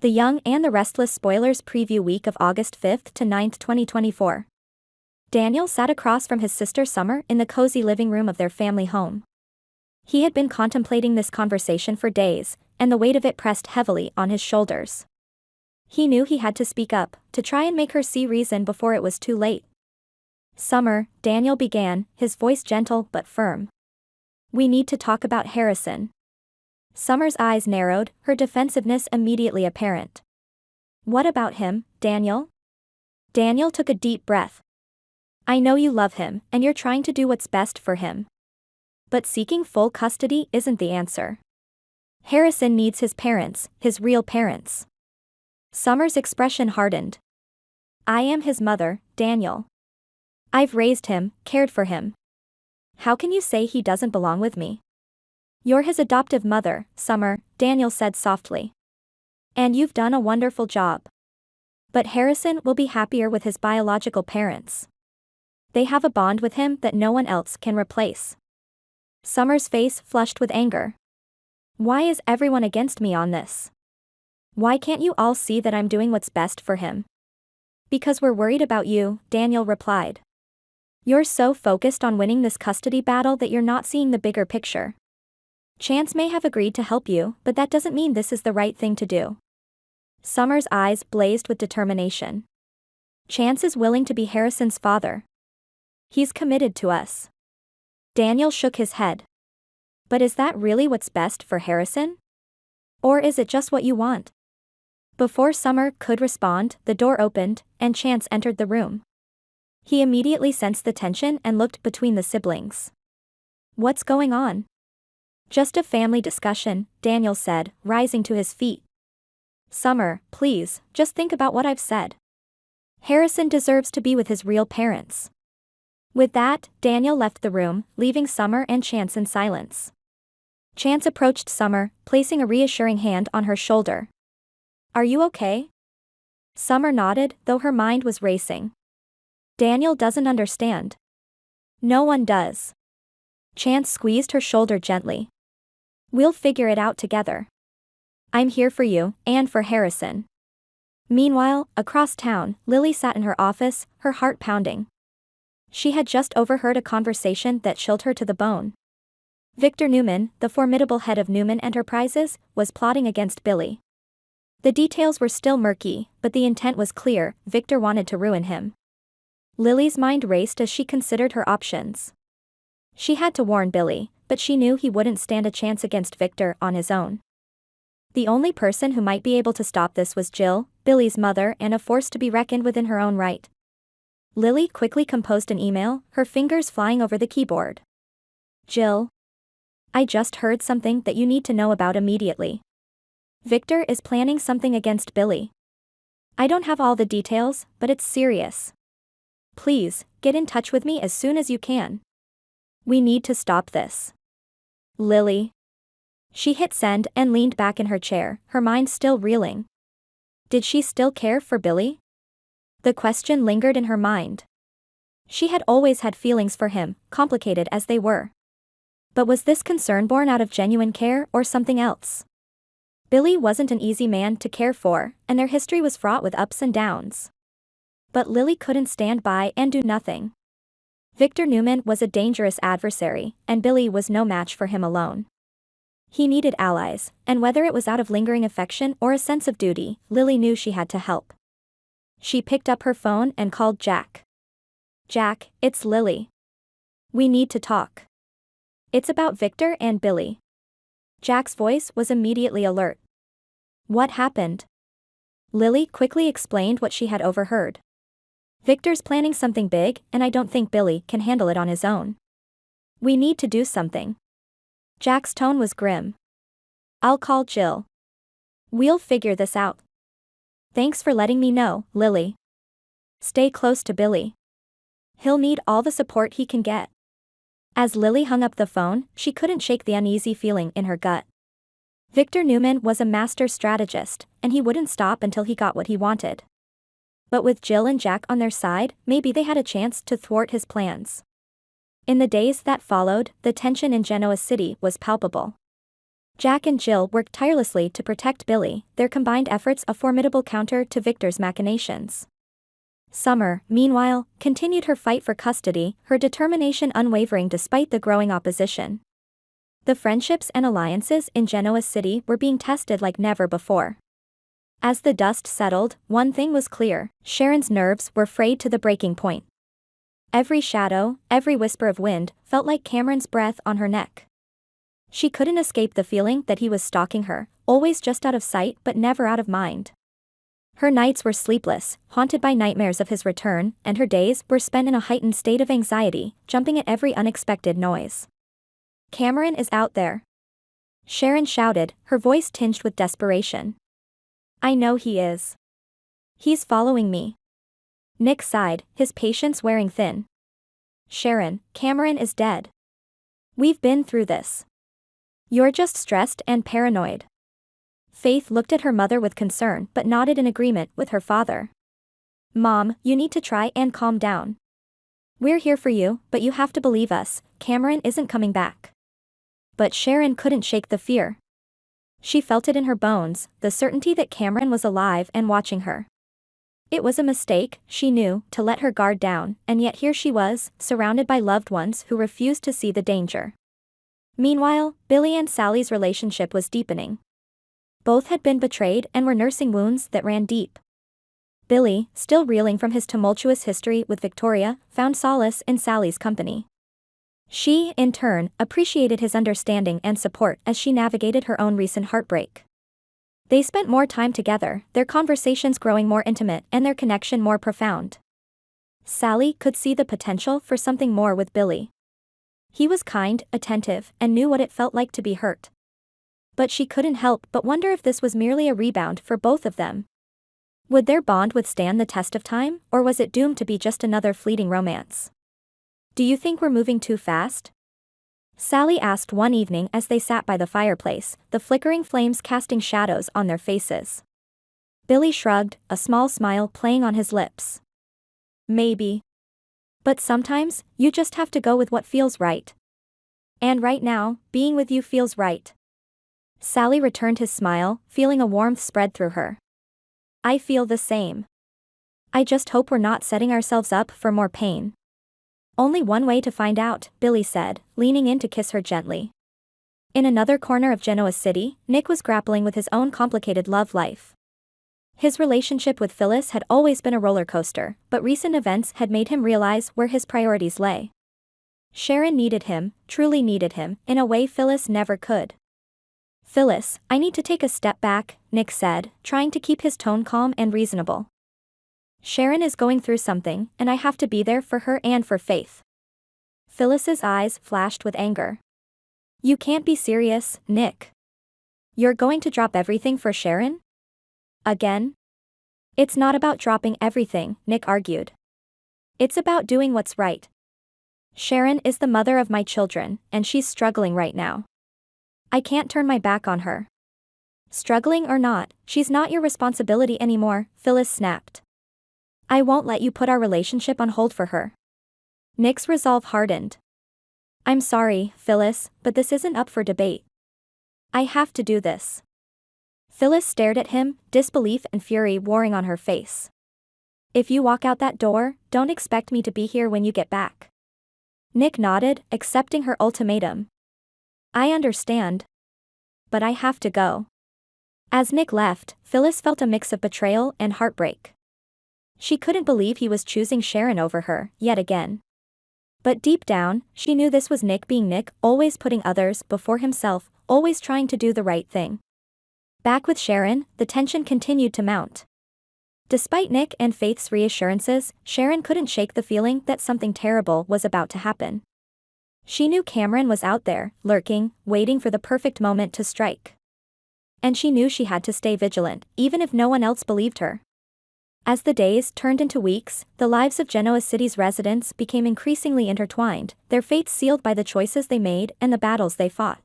The Young and the Restless spoilers preview week of August 5th to 9th, 2024. Daniel sat across from his sister Summer in the cozy living room of their family home. He had been contemplating this conversation for days, and the weight of it pressed heavily on his shoulders. He knew he had to speak up, to try and make her see reason before it was too late. "Summer," Daniel began, his voice gentle but firm. "We need to talk about Harrison." Summer's eyes narrowed, her defensiveness immediately apparent. "What about him, Daniel?" Daniel took a deep breath. "I know you love him, and you're trying to do what's best for him. But seeking full custody isn't the answer. Harrison needs his parents, his real parents." Summer's expression hardened. "I am his mother, Daniel. I've raised him, cared for him. How can you say he doesn't belong with me?" "You're his adoptive mother, Summer," Daniel said softly. "And you've done a wonderful job. But Harrison will be happier with his biological parents. They have a bond with him that no one else can replace." Summer's face flushed with anger. "Why is everyone against me on this? Why can't you all see that I'm doing what's best for him?" "Because we're worried about you," Daniel replied. "You're so focused on winning this custody battle that you're not seeing the bigger picture. Chance may have agreed to help you, but that doesn't mean this is the right thing to do." Summer's eyes blazed with determination. "Chance is willing to be Harrison's father. He's committed to us." Daniel shook his head. "But is that really what's best for Harrison? Or is it just what you want?" Before Summer could respond, the door opened, and Chance entered the room. He immediately sensed the tension and looked between the siblings. "What's going on?" "Just a family discussion," Daniel said, rising to his feet. "Summer, please, just think about what I've said. Harrison deserves to be with his real parents." With that, Daniel left the room, leaving Summer and Chance in silence. Chance approached Summer, placing a reassuring hand on her shoulder. "Are you okay?" Summer nodded, though her mind was racing. "Daniel doesn't understand." "No one does." Chance squeezed her shoulder gently. "We'll figure it out together. I'm here for you, and for Harrison." Meanwhile, across town, Lily sat in her office, her heart pounding. She had just overheard a conversation that chilled her to the bone. Victor Newman, the formidable head of Newman Enterprises, was plotting against Billy. The details were still murky, but the intent was clear: Victor wanted to ruin him. Lily's mind raced as she considered her options. She had to warn Billy, but she knew he wouldn't stand a chance against Victor on his own. The only person who might be able to stop this was Jill, Billy's mother and a force to be reckoned with in her own right. Lily quickly composed an email, her fingers flying over the keyboard. "Jill. I just heard something that you need to know about immediately. Victor is planning something against Billy. I don't have all the details, but it's serious. Please, get in touch with me as soon as you can. We need to stop this. Lily." She hit send and leaned back in her chair, her mind still reeling. Did she still care for Billy? The question lingered in her mind. She had always had feelings for him, complicated as they were. But was this concern born out of genuine care or something else? Billy wasn't an easy man to care for, and their history was fraught with ups and downs. But Lily couldn't stand by and do nothing. Victor Newman was a dangerous adversary, and Billy was no match for him alone. He needed allies, and whether it was out of lingering affection or a sense of duty, Lily knew she had to help. She picked up her phone and called Jack. "Jack, it's Lily. We need to talk. It's about Victor and Billy." Jack's voice was immediately alert. "What happened?" Lily quickly explained what she had overheard. "Victor's planning something big, and I don't think Billy can handle it on his own. We need to do something." Jack's tone was grim. "I'll call Jill. We'll figure this out. Thanks for letting me know, Lily. Stay close to Billy. He'll need all the support he can get." As Lily hung up the phone, she couldn't shake the uneasy feeling in her gut. Victor Newman was a master strategist, and he wouldn't stop until he got what he wanted. But with Jill and Jack on their side, maybe they had a chance to thwart his plans. In the days that followed, the tension in Genoa City was palpable. Jack and Jill worked tirelessly to protect Billy, their combined efforts a formidable counter to Victor's machinations. Summer, meanwhile, continued her fight for custody, her determination unwavering despite the growing opposition. The friendships and alliances in Genoa City were being tested like never before. As the dust settled, one thing was clear: Sharon's nerves were frayed to the breaking point. Every shadow, every whisper of wind, felt like Cameron's breath on her neck. She couldn't escape the feeling that he was stalking her, always just out of sight but never out of mind. Her nights were sleepless, haunted by nightmares of his return, and her days were spent in a heightened state of anxiety, jumping at every unexpected noise. "Cameron is out there," Sharon shouted, her voice tinged with desperation. "I know he is. He's following me." Nick sighed, his patience wearing thin. "Sharon, Cameron is dead. We've been through this. You're just stressed and paranoid." Faith looked at her mother with concern but nodded in agreement with her father. "Mom, you need to try and calm down. We're here for you, but you have to believe us, Cameron isn't coming back." But Sharon couldn't shake the fear. She felt it in her bones, the certainty that Cameron was alive and watching her. It was a mistake, she knew, to let her guard down, and yet here she was, surrounded by loved ones who refused to see the danger. Meanwhile, Billy and Sally's relationship was deepening. Both had been betrayed and were nursing wounds that ran deep. Billy, still reeling from his tumultuous history with Victoria, found solace in Sally's company. She, in turn, appreciated his understanding and support as she navigated her own recent heartbreak. They spent more time together, their conversations growing more intimate and their connection more profound. Sally could see the potential for something more with Billy. He was kind, attentive, and knew what it felt like to be hurt. But she couldn't help but wonder if this was merely a rebound for both of them. Would their bond withstand the test of time, or was it doomed to be just another fleeting romance? "Do you think we're moving too fast?" Sally asked one evening as they sat by the fireplace, the flickering flames casting shadows on their faces. Billy shrugged, a small smile playing on his lips. "Maybe. But sometimes, you just have to go with what feels right. And right now, being with you feels right." Sally returned his smile, feeling a warmth spread through her. "I feel the same. I just hope we're not setting ourselves up for more pain." "Only one way to find out," Billy said, leaning in to kiss her gently. In another corner of Genoa City, Nick was grappling with his own complicated love life. His relationship with Phyllis had always been a roller coaster, but recent events had made him realize where his priorities lay. Sharon needed him, truly needed him, in a way Phyllis never could. "Phyllis, I need to take a step back," Nick said, trying to keep his tone calm and reasonable. "Sharon is going through something, and I have to be there for her and for Faith." Phyllis's eyes flashed with anger. "You can't be serious, Nick. You're going to drop everything for Sharon? Again?" "It's not about dropping everything," Nick argued. "It's about doing what's right. Sharon is the mother of my children, and she's struggling right now. I can't turn my back on her. Struggling or not, she's not your responsibility anymore," Phyllis snapped. "I won't let you put our relationship on hold for her." Nick's resolve hardened. "I'm sorry, Phyllis, but this isn't up for debate. I have to do this." Phyllis stared at him, disbelief and fury warring on her face. "If you walk out that door, don't expect me to be here when you get back." Nick nodded, accepting her ultimatum. "I understand. But I have to go." As Nick left, Phyllis felt a mix of betrayal and heartbreak. She couldn't believe he was choosing Sharon over her, yet again. But deep down, she knew this was Nick being Nick, always putting others before himself, always trying to do the right thing. Back with Sharon, the tension continued to mount. Despite Nick and Faith's reassurances, Sharon couldn't shake the feeling that something terrible was about to happen. She knew Cameron was out there, lurking, waiting for the perfect moment to strike. And she knew she had to stay vigilant, even if no one else believed her. As the days turned into weeks, the lives of Genoa City's residents became increasingly intertwined, their fates sealed by the choices they made and the battles they fought.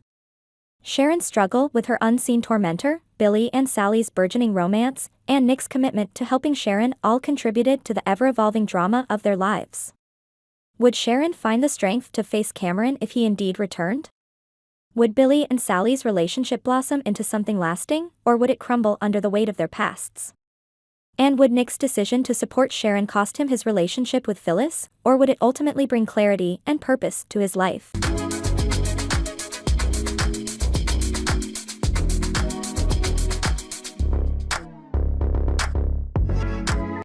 Sharon's struggle with her unseen tormentor, Billy and Sally's burgeoning romance, and Nick's commitment to helping Sharon all contributed to the ever-evolving drama of their lives. Would Sharon find the strength to face Cameron if he indeed returned? Would Billy and Sally's relationship blossom into something lasting, or would it crumble under the weight of their pasts? And would Nick's decision to support Sharon cost him his relationship with Phyllis, or would it ultimately bring clarity and purpose to his life?